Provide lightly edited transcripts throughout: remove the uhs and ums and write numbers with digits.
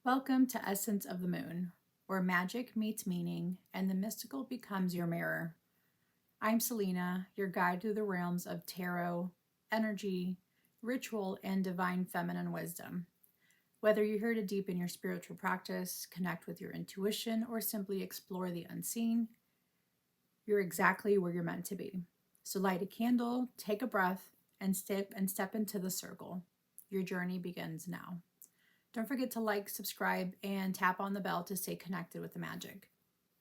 Welcome to Essence of the Moon, where magic meets meaning and the mystical becomes your mirror. I'm Selena, your guide through the realms of tarot, energy, ritual, and divine feminine wisdom. Whether you're here to deepen your spiritual practice, connect with your intuition, or simply explore the unseen, you're exactly where you're meant to be. So light a candle, take a breath, and step into the circle. Your journey begins now. Don't forget to like, subscribe, and tap on the bell to stay connected with the magic.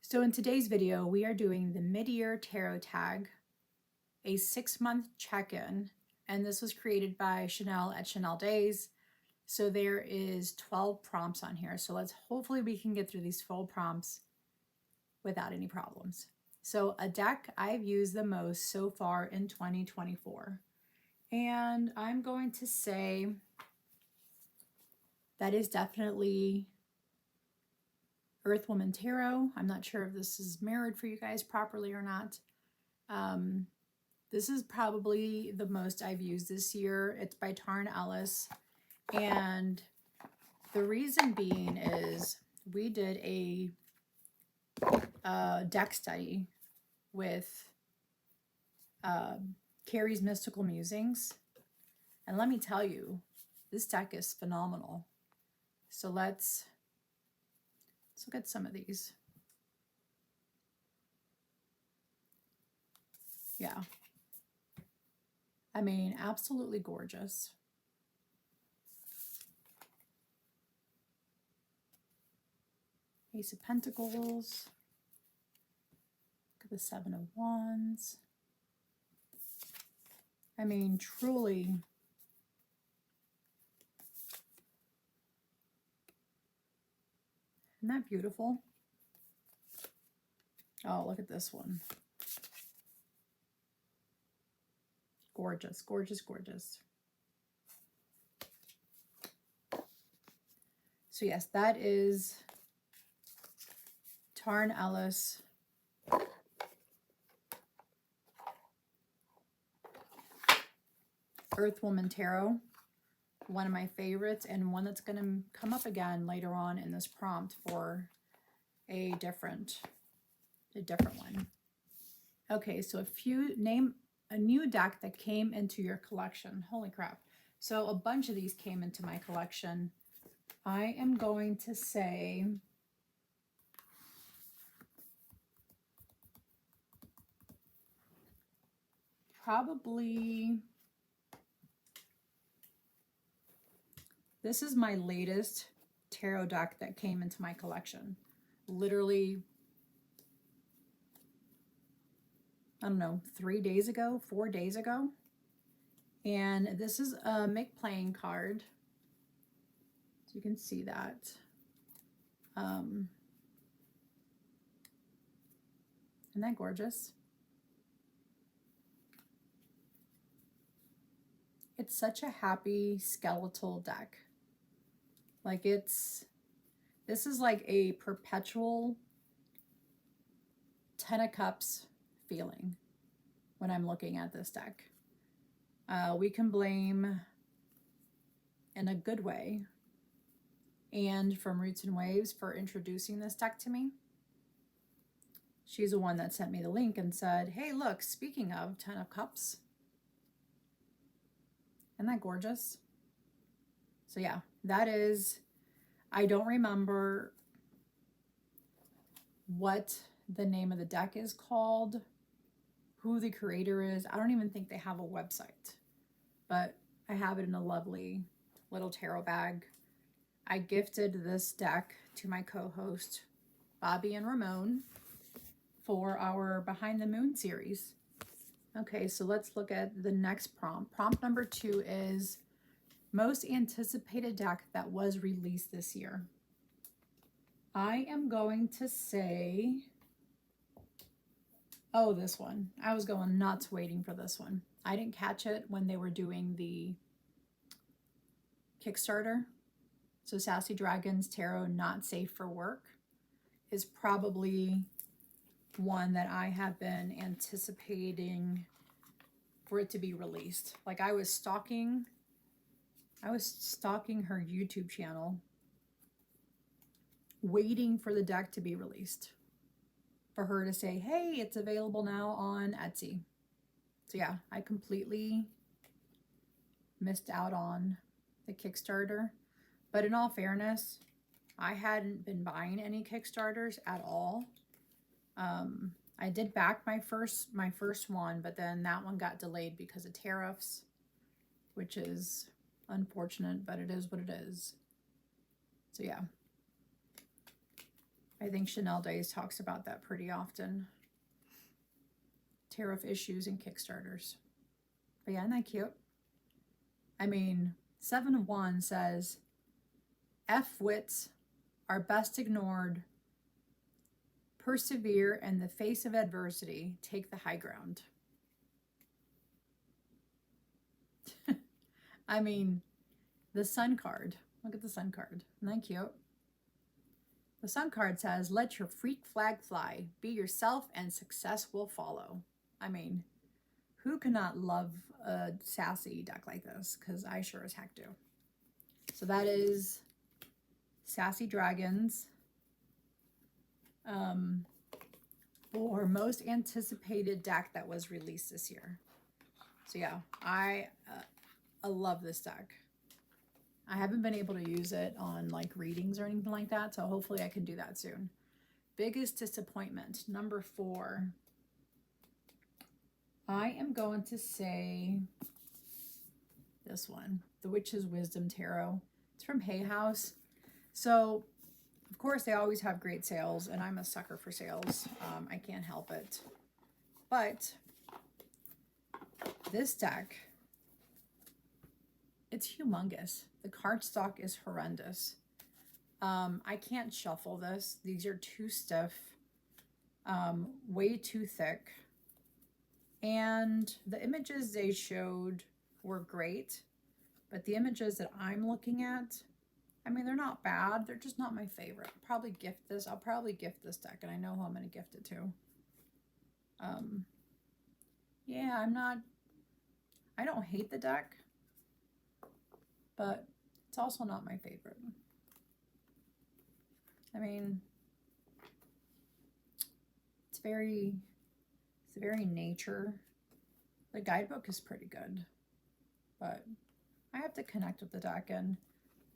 So in today's video, we are doing the mid-year tarot tag, a 6-month check-in, and this was created by Chanel at Chanel Days. So there is 12 prompts on here. So hopefully we can get through these full prompts without any problems. So a deck I've used the most so far in 2024. And I'm going to say that is definitely Earthwoman Tarot. I'm not sure if this is mirrored for you guys properly or not. This is probably the most I've used this year. It's by Tarn Ellis. And the reason being is we did a deck study with Carrie's Mystical Musings. And let me tell you, this deck is phenomenal. So let's look at some of these. Yeah. I mean, absolutely gorgeous. Ace of Pentacles. Look at the Seven of Wands. I mean, truly. Isn't that beautiful? Oh, look at this one. Gorgeous, gorgeous, gorgeous. So yes, that is Tarn Ellis. Earthwoman Tarot. One of my favorites, and one that's going to come up again later on in this prompt for a different one. Okay, so name a new deck that came into your collection. Holy crap. So a bunch of these came into my collection. I am going to say probably this is my latest tarot deck that came into my collection. Literally, I don't know, 3 days ago, 4 days ago. And this is a make-playing card. So you can see that. Isn't that gorgeous? It's such a happy skeletal deck. Like this is like a perpetual 10 of Cups feeling when I'm looking at this deck. We can blame in a good way and from Roots and Waves for introducing this deck to me. She's the one that sent me the link and said, hey, look, speaking of 10 of Cups. Isn't that gorgeous? So yeah, that is, I don't remember what the name of the deck is called, who the creator is. I don't even think they have a website, but I have it in a lovely little tarot bag. I gifted this deck to my co-host, Bobby and Ramon, for our Behind the Moon series. Okay, so let's look at the next prompt. Prompt number 2 is most anticipated deck that was released this year. I am going to say, oh, this one. I was going nuts waiting for this one. I didn't catch it when they were doing the Kickstarter. So Sassy Dragon's Tarot Not Safe for Work is probably one that I have been anticipating for it to be released. Like I was stalking her YouTube channel waiting for the deck to be released. For her to say, hey, it's available now on Etsy. So yeah, I completely missed out on the Kickstarter. But in all fairness, I hadn't been buying any Kickstarters at all. I did back my first one, but then that one got delayed because of tariffs, which is unfortunate, but it is what it is. So yeah. I think Chanel Days talks about that pretty often. Tariff issues and Kickstarters. But yeah, isn't that cute? I mean, 7 of Wands says, F-wits are best ignored. Persevere in the face of adversity. Take the high ground. I mean, the Sun card. Look at the Sun card. Isn't that cute? The Sun card says, let your freak flag fly. Be yourself and success will follow. I mean, who cannot love a sassy deck like this? Because I sure as heck do. So that is Sassy Dragons. For most anticipated deck that was released this year. So yeah, I love this deck. I haven't been able to use it on like readings or anything like that, so hopefully I can do that soon. Biggest disappointment, number 4. I am going to say this one, The Witch's Wisdom Tarot. It's from Hay House. So, of course, they always have great sales, and I'm a sucker for sales. I can't help it. But this deck, it's humongous. The cardstock is horrendous. I can't shuffle this. These are too stiff, way too thick. And the images they showed were great, but the images that I'm looking at, I mean, they're not bad. They're just not my favorite. I'll probably gift this. I'll probably gift this deck, and I know who I'm going to gift it to. Yeah, I don't hate the deck, but it's also not my favorite. I mean, it's very nature. The guidebook is pretty good, but I have to connect with the deck, and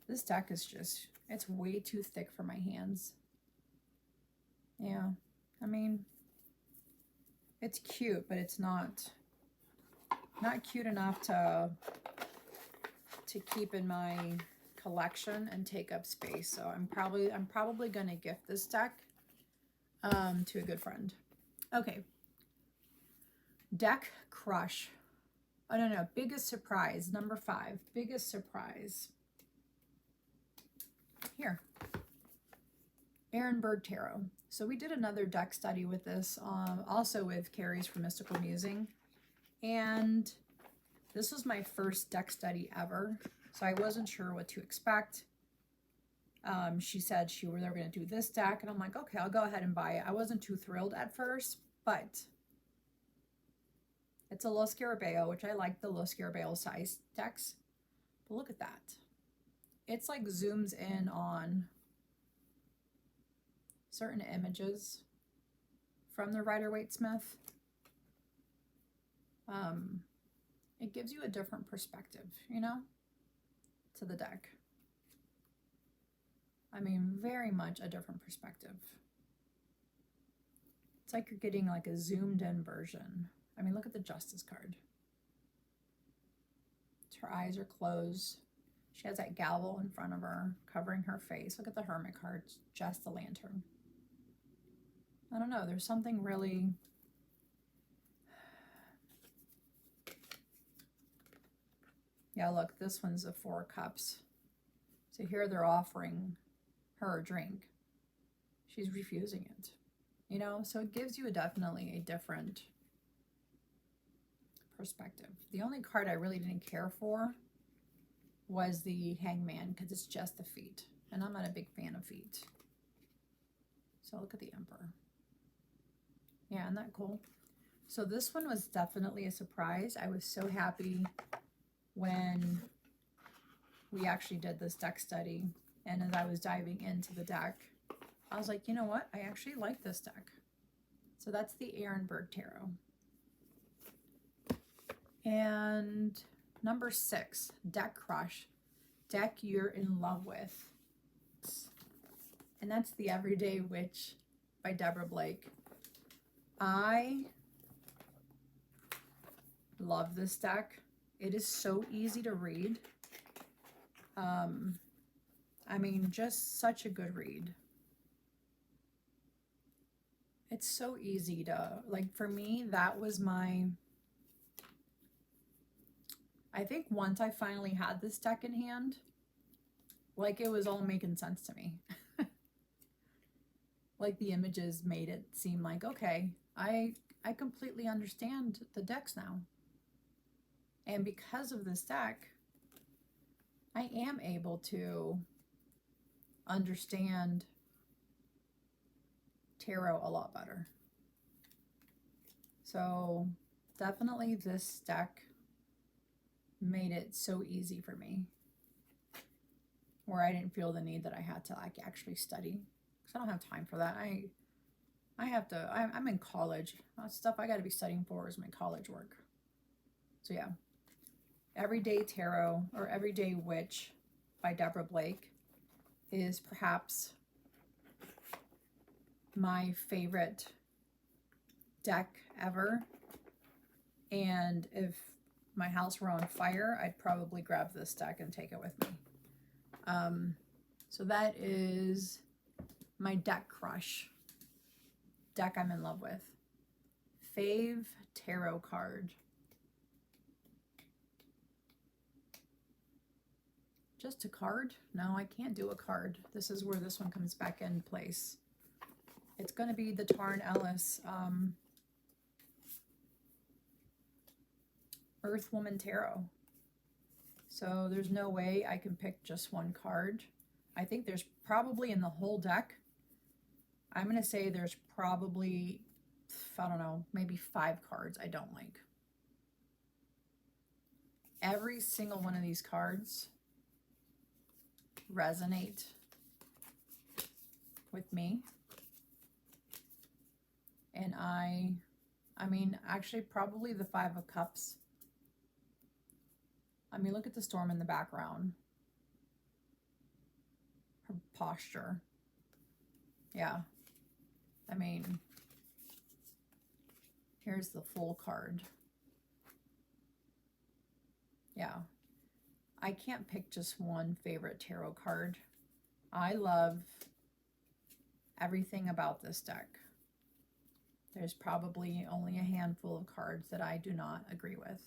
this deck is just, it's way too thick for my hands. Yeah, I mean, it's cute, but it's not cute enough to keep in my collection and take up space. So I'm probably going to gift this deck to a good friend. Okay. Deck crush. Oh, no. Biggest surprise. Number 5. Biggest surprise. Here. Erenberg Tarot. So we did another deck study with this, also with Carrie's from Mystical Musing. And this was my first deck study ever. So I wasn't sure what to expect. She said they were going to do this deck. And I'm like, okay, I'll go ahead and buy it. I wasn't too thrilled at first, but it's a Lo Scarabeo, which I like the Lo Scarabeo size decks. But look at that. It's like zooms in on certain images from the Rider-Waite-Smith. It gives you a different perspective, you know, to the deck. I mean, very much a different perspective. It's like you're getting like a zoomed in version. I mean, look at the Justice card. Her eyes are closed. She has that gavel in front of her, covering her face. Look at the Hermit card, just the lantern. I don't know, there's something really... Yeah, look, this one's the 4 cups. So here they're offering her a drink. She's refusing it. You know, so it gives you definitely a different perspective. The only card I really didn't care for was the Hangman, because it's just the feet. And I'm not a big fan of feet. So look at the Emperor. Yeah, isn't that cool? So this one was definitely a surprise. I was so happy when we actually did this deck study, and as I was diving into the deck, I was like, you know what? I actually like this deck. So that's the Erenberg Tarot. And number 6, Deck Crush. Deck you're in love with. And that's the Everyday Witch by Deborah Blake. I love this deck. It is so easy to read. I mean, just such a good read. It's so easy to, like, for me, that was my, I think once I finally had this deck in hand, like, it was all making sense to me. Like, the images made it seem like, okay, I completely understand the decks now. And because of this deck, I am able to understand tarot a lot better. So definitely this deck made it so easy for me, where I didn't feel the need that I had to like actually study, because I don't have time for that. I'm in college. Stuff I got to be studying for is my college work. So yeah, Everyday Tarot, or Everyday Witch by Deborah Blake, is perhaps my favorite deck ever. And if my house were on fire, I'd probably grab this deck and take it with me. So that is my deck crush. Deck I'm in love with. Fave tarot card. Just a card? No, I can't do a card. This is where this one comes back in place. It's going to be the Tarn Ellis Earth Woman Tarot. So there's no way I can pick just one card. I think there's probably in the whole deck, I'm going to say there's probably, I don't know, maybe 5 cards I don't like. Every single one of these cards resonate with me. And I mean, actually probably the 5 of Cups. I mean, look at the storm in the background. Her posture. Yeah. I mean, here's the full card. Yeah. I can't pick just one favorite tarot card. I love everything about this deck. There's probably only a handful of cards that I do not agree with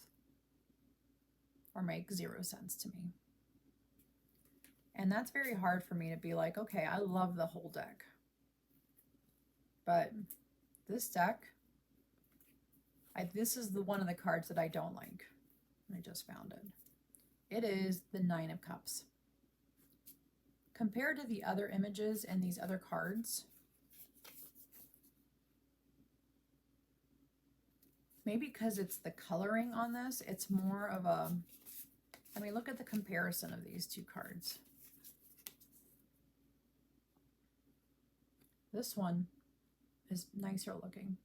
or make 0 sense to me. And that's very hard for me to be like, okay, I love the whole deck. But this deck, this is one of the cards that I don't like. I just found it. It is the 9 of Cups. Compared to the other images and these other cards, maybe because it's the coloring on this, it's more of a, I mean, look at the comparison of these 2 cards. This one is nicer looking.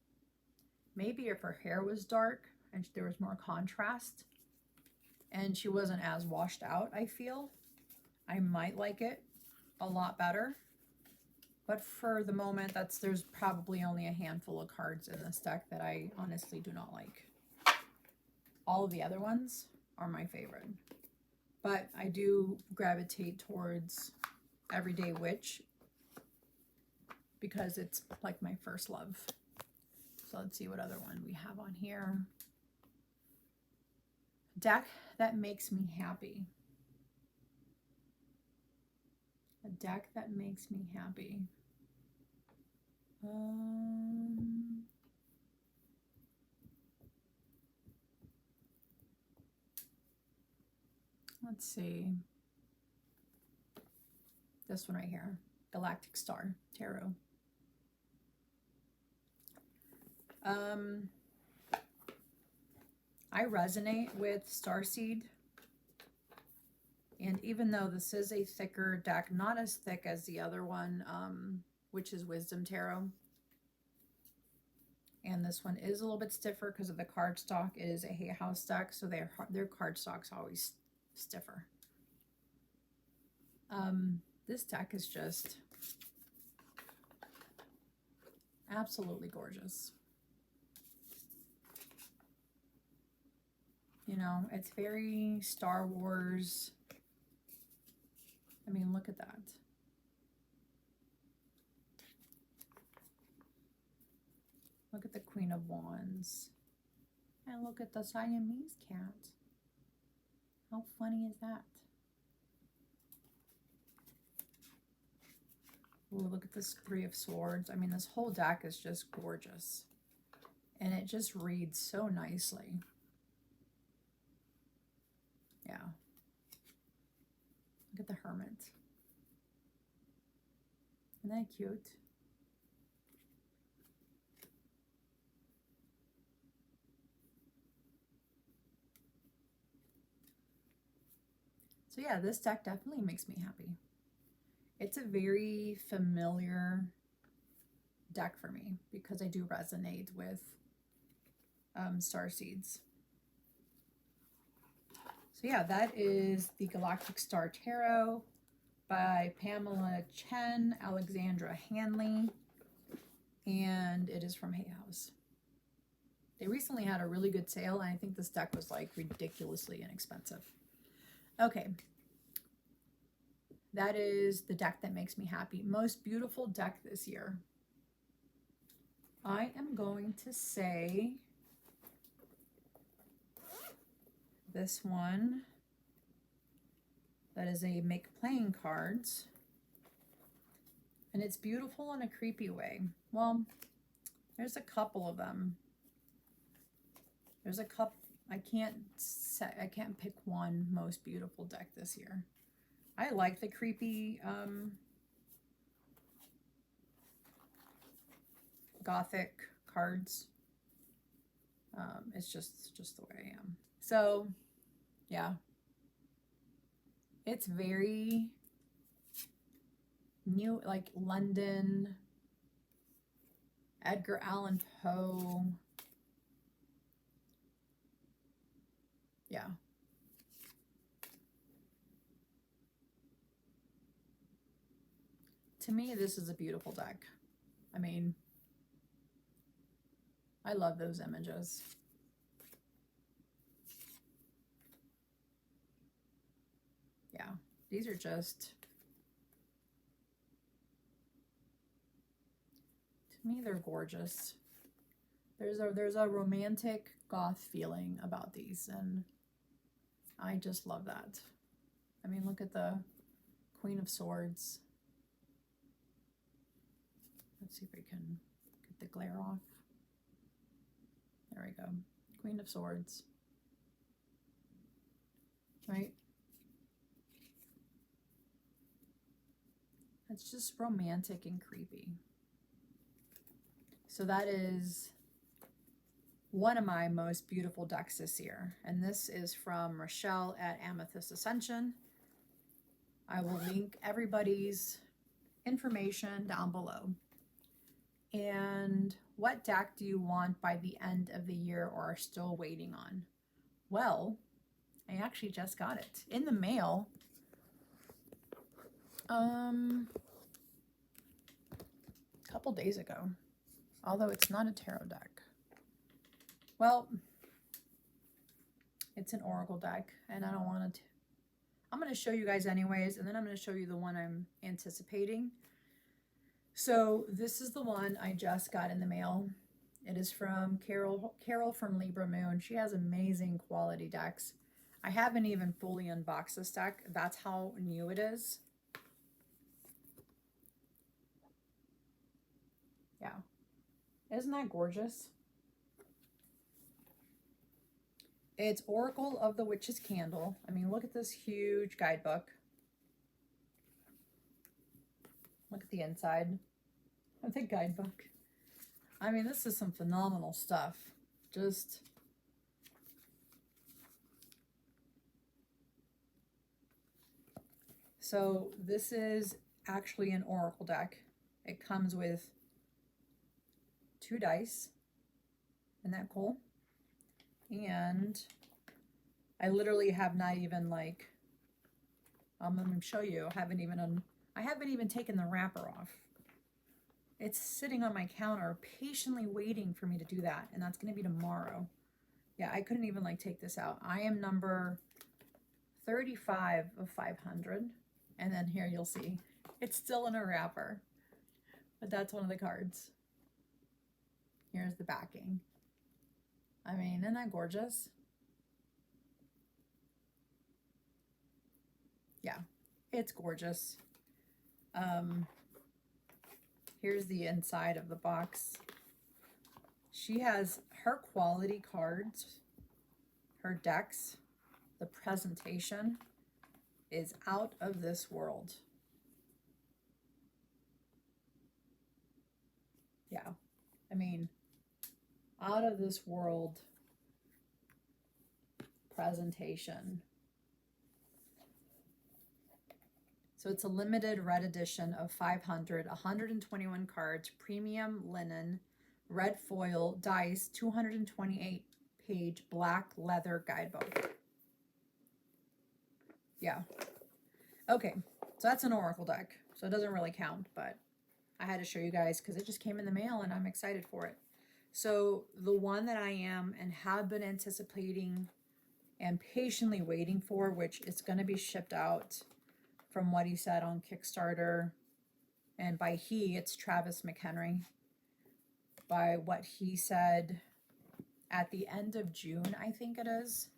Maybe if her hair was dark and there was more contrast and she wasn't as washed out, I feel, I might like it a lot better. But for the moment, there's probably only a handful of cards in this deck that I honestly do not like. All of the other ones are my favorite. But I do gravitate towards Everyday Witch because it's like my first love. So let's see what other one we have on here. Deck that makes me happy. A deck that makes me happy. Let's see. This one right here, Galactic Star Tarot. I resonate with Starseed. And even though this is a thicker deck, not as thick as the other one, which is Wisdom Tarot. And this one is a little bit stiffer because of the cardstock. It is a Hay House deck, so their cardstock's always stiffer. This deck is just absolutely gorgeous. You know, it's very Star Wars. I mean, look at that. Look at the Queen of Wands. And look at the Siamese cat. How funny is that? Ooh, look at this Three of Swords. I mean, this whole deck is just gorgeous. And it just reads so nicely. Yeah. Look at the Hermit. Isn't that cute? So yeah, this deck definitely makes me happy. It's a very familiar deck for me because I do resonate with starseeds. So yeah, that is the Galactic Star Tarot by Pamela Chen, Alexandra Hanley, and it is from Hay House. They recently had a really good sale, and I think this deck was like ridiculously inexpensive. Okay. That is the deck that makes me happy. Most beautiful deck this year. I am going to say this one. That is a Make Playing Cards. And it's beautiful in a creepy way. Well, there's a couple of them. There's a couple. I can't pick one most beautiful deck this year. I like the creepy gothic cards. It's just the way I am. So, yeah. It's very new, like London, Edgar Allan Poe. Yeah. To me, this is a beautiful deck. I mean, I love those images. Yeah, these are just, to me, they're gorgeous. There's a romantic goth feeling about these, and I just love that. I mean, look at the Queen of Swords. Let's see if we can get the glare off. There we go. Queen of Swords. Right? It's just romantic and creepy. So that is one of my most beautiful decks this year. And this is from Rochelle at Amethyst Ascension. I will link everybody's information down below. And what deck do you want by the end of the year or are still waiting on? Well, I actually just got it in the mail. A couple days ago, although it's not a tarot deck. Well, it's an oracle deck, and I don't want to. I'm going to show you guys anyways, and then I'm going to show you the one I'm anticipating. So this is the one I just got in the mail. It is from Carol from Libra Moon. She has amazing quality decks. I haven't even fully unboxed this deck. That's how new it is. Yeah. Isn't that gorgeous? It's Oracle of the Witch's Candle. I mean, look at this huge guidebook. Look at the inside of the guidebook. I mean, this is some phenomenal stuff. Just so this is actually an oracle deck. It comes with 2 dice. Isn't that cool? And I literally have not even like, I'm going to show you, I haven't even taken the wrapper off. It's sitting on my counter patiently waiting for me to do that. And that's going to be tomorrow. Yeah, I couldn't even like take this out. I am number 35 of 500. And then here you'll see, it's still in a wrapper. But that's one of the cards. Here's the backing. I mean, isn't that gorgeous? Yeah, it's gorgeous. Here's the inside of the box. She has her quality cards, her decks, the presentation is out of this world. Yeah, I mean, out of this world presentation. So it's a limited red edition of 500, 121 cards, premium linen, red foil, dice, 228 page black leather guidebook. Yeah. Okay, so that's an oracle deck. So it doesn't really count, but I had to show you guys because it just came in the mail and I'm excited for it. So the one that I am and have been anticipating and patiently waiting for, which is going to be shipped out from what he said on Kickstarter, and by he, it's Travis McHenry. By what he said at the end of June, I think it is.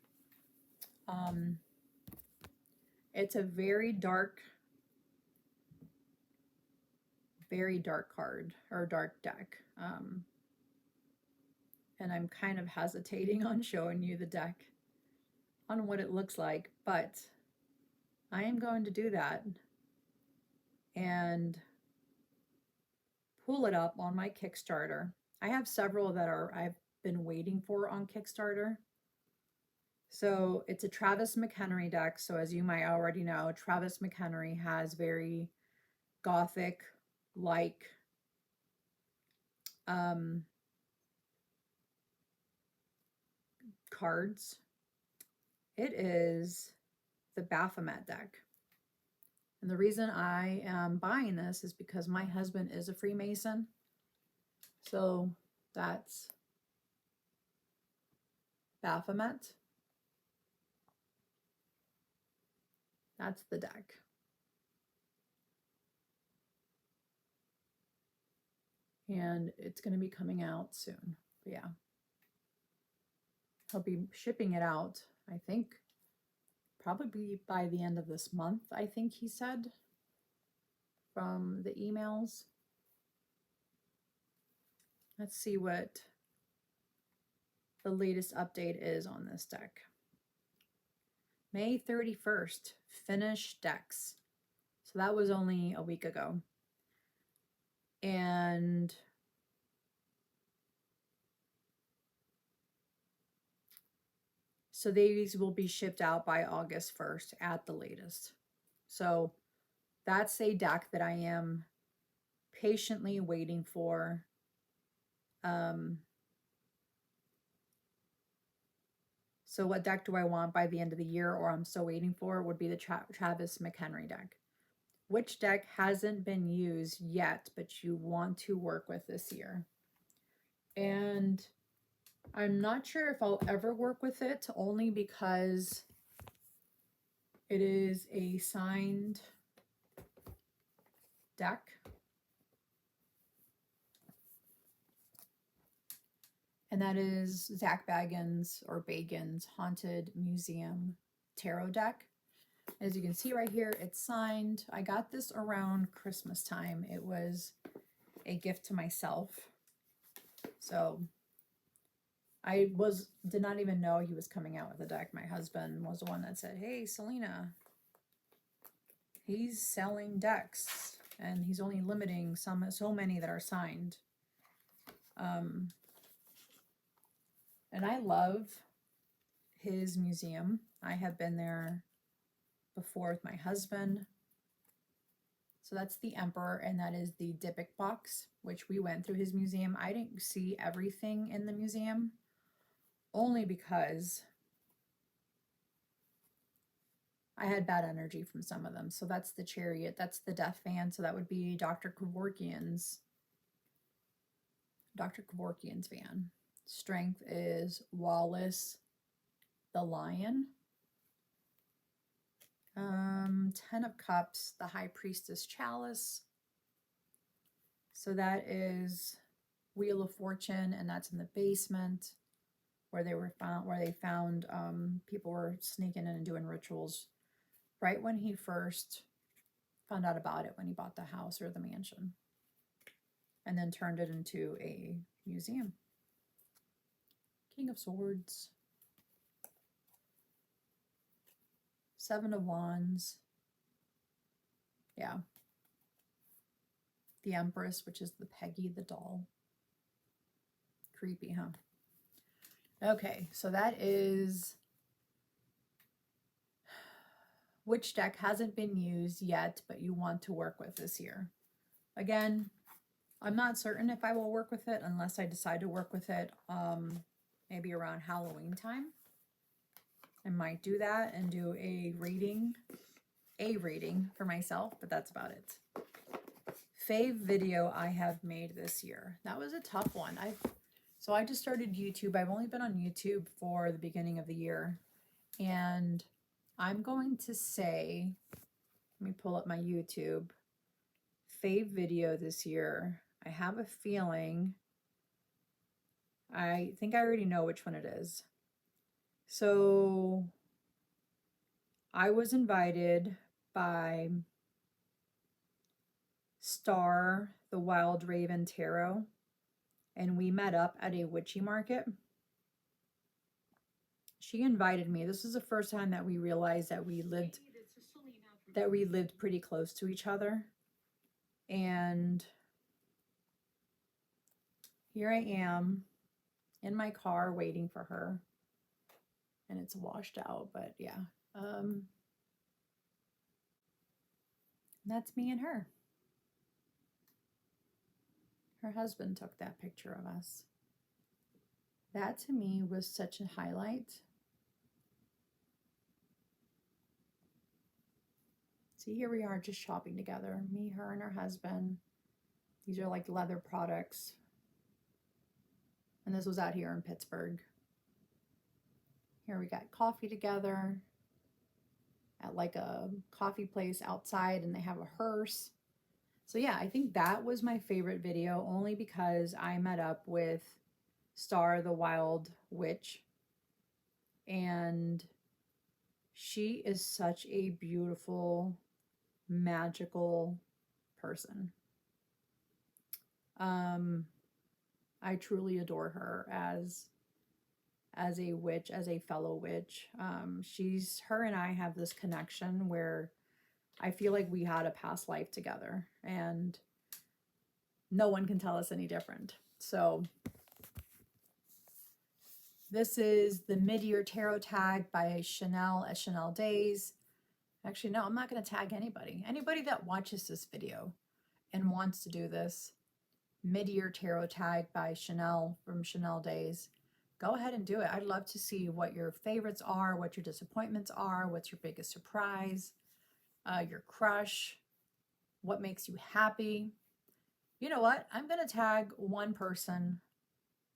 It's a very dark card, or dark deck. And I'm kind of hesitating on showing you the deck on what it looks like, but I am going to do that and pull it up on my Kickstarter. I have several that I've been waiting for on Kickstarter. So it's a Travis McHenry deck. So as you might already know, Travis McHenry has very gothic-like cards. It is the Baphomet deck. And the reason I am buying this is because my husband is a Freemason. So that's Baphomet. That's the deck. And it's going to be coming out soon. But yeah. He'll be shipping it out, I think, probably by the end of this month, I think he said, from the emails. Let's see what the latest update is on this deck. May 31st, finish decks. So that was only a week ago. And so these will be shipped out by August 1st at the latest. So that's a deck that I am patiently waiting for. So what deck do I want by the end of the year, or I'm still waiting for, would be the Travis McHenry deck. Which deck hasn't been used yet, but you want to work with this year? And I'm not sure if I'll ever work with it, only because it is a signed deck. And that is Zach Bagans' or Bagan's Haunted Museum Tarot deck. As you can see right here, it's signed. I got this around Christmas time. It was a gift to myself. So I did not even know he was coming out with a deck. My husband was the one that said, hey, Selena, he's selling decks and he's only limiting so many that are signed. And I love his museum. I have been there before with my husband. So that's the Emperor, and that is the Dybbuk box, which we went through his museum. I didn't see everything in the museum, only because I had bad energy from some of them. So that's the Chariot, that's the Death Fan, so that would be Dr. Kevorkian's van. Strength is Wallace the Lion. 10 of Cups, the High Priestess Chalice. So that is Wheel of Fortune, and that's in the basement where they found people were sneaking in and doing rituals right when he first found out about it, when he bought the house or the mansion, and then turned it into a museum. King of Swords. 7 of Wands. Yeah. The Empress, which is the Peggy the doll. Creepy, huh? Okay, so that is which deck hasn't been used yet, but you want to work with this year. Again, I'm not certain if I will work with it unless I decide to work with it maybe around Halloween time. I might do that and do a reading for myself, but that's about it. Fave video I have made this year. That was a tough one. So I just started YouTube. I've only been on YouTube for the beginning of the year, and I'm going to say, let me pull up my YouTube fave video this year. I have a feeling, I think I already know which one it is. So I was invited by Star the Wild Raven Tarot, and we met up at a witchy market. She invited me. This was the first time that we realized that we lived pretty close to each other. And here I am in my car waiting for her, and it's washed out, but yeah. That's me and her. Her husband took that picture of us. That to me was such a highlight. See, here we are just shopping together. Me, her, and her husband. These are like leather products. And this was out here in Pittsburgh. Here we got coffee together at like a coffee place outside, and they have a hearse. So yeah, I think that was my favorite video, only because I met up with Star the Wild Witch, and she is such a beautiful, magical person. I truly adore her as a witch, as a fellow witch. Her and I have this connection where I feel like we had a past life together, and no one can tell us any different. So this is the Mid-Year Tarot tag by Chanel at Chanel Days. Actually, no, I'm not going to tag anybody. Anybody that watches this video and wants to do this Mid-Year Tarot tag by Chanel from Chanel Days, go ahead and do it. I'd love to see what your favorites are, what your disappointments are, what's your biggest surprise, your crush, what makes you happy. You know what? I'm going to tag one person,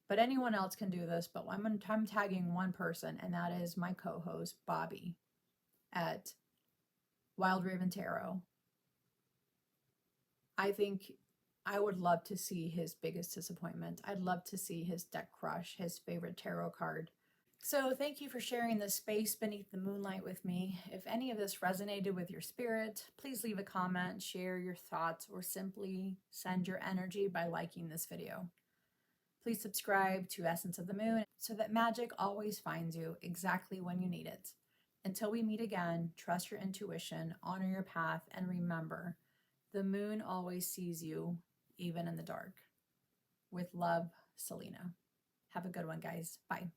but anyone else can do this, but I'm tagging one person, and that is my co-host, Bobby, at Wild Raven Tarot. I think I would love to see his biggest disappointment. I'd love to see his deck crush, his favorite tarot card. So thank you for sharing this space beneath the moonlight with me. If any of this resonated with your spirit, please leave a comment, share your thoughts, or simply send your energy by liking this video. Please subscribe to Essence of the Moon so that magic always finds you exactly when you need it. Until we meet again, trust your intuition, honor your path, and remember, the moon always sees you, even in the dark. With love, Selena. Have a good one, guys. Bye.